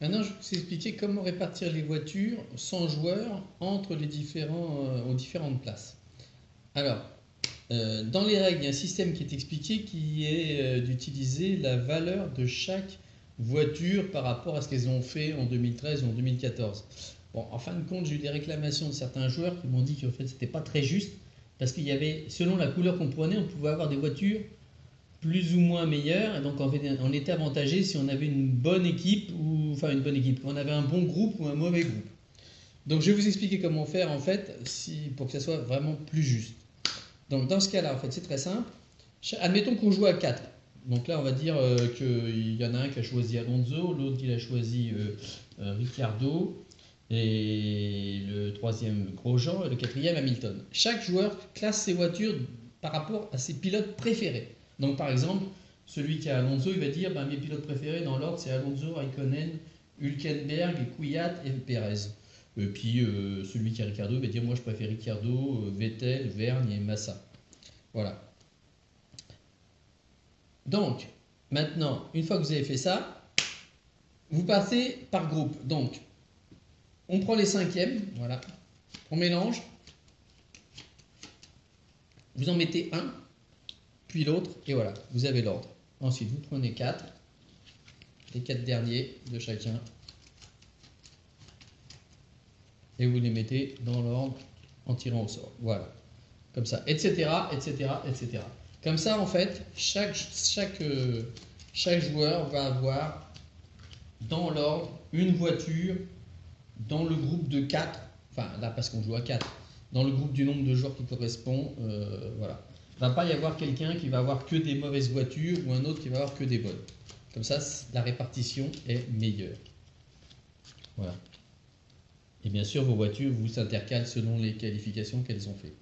Maintenant, je vais vous expliquer comment répartir les voitures sans joueurs entre aux différentes places. Alors, dans les règles, il y a un système qui est expliqué qui est d'utiliser la valeur de chaque voiture par rapport à ce qu'elles ont fait en 2013 ou en 2014. Bon, en fin de compte, j'ai eu des réclamations de certains joueurs qui m'ont dit qu'en fait, c'était pas très juste parce qu'il y avait, selon la couleur qu'on prenait, on pouvait avoir des voitures plus ou moins meilleures et donc en fait, on était avantagé si on avait une bonne équipe ou enfin une bonne équipe, on avait un bon groupe ou un mauvais groupe. Donc je vais vous expliquer comment faire en fait pour que ça soit vraiment plus juste. Donc dans ce cas-là, en fait, c'est très simple. Admettons qu'on joue à 4. Donc là, on va dire qu'il y en a un qui a choisi Alonso, l'autre il a choisi Ricciardo, et le troisième Grosjean et le quatrième Hamilton. Chaque joueur classe ses voitures par rapport à ses pilotes préférés. Donc par exemple, celui qui a Alonso, il va dire mes pilotes préférés dans l'ordre c'est Alonso, Raikkonen, Hülkenberg, Kvyat et Perez. Et puis celui qui a Ricciardo, il va dire moi je préfère Ricciardo, Vettel, Vergne et Massa. Voilà. Donc, maintenant, une fois que vous avez fait ça, vous passez par groupe. Donc, on prend les cinquièmes, voilà. On mélange. Vous en mettez un, puis l'autre, et voilà, vous avez l'ordre. Ensuite, vous prenez 4, les 4 derniers de chacun, et vous les mettez dans l'ordre en tirant au sort. Voilà. Comme ça, etc., etc., etc. Comme ça, en fait, chaque joueur va avoir dans l'ordre une voiture dans le groupe de 4, enfin là parce qu'on joue à 4, dans le groupe du nombre de joueurs qui correspond, voilà. Il ne va pas y avoir quelqu'un qui va avoir que des mauvaises voitures ou un autre qui va avoir que des bonnes. Comme ça, la répartition est meilleure. Voilà. Et bien sûr, vos voitures vous s'intercalent selon les qualifications qu'elles ont fait.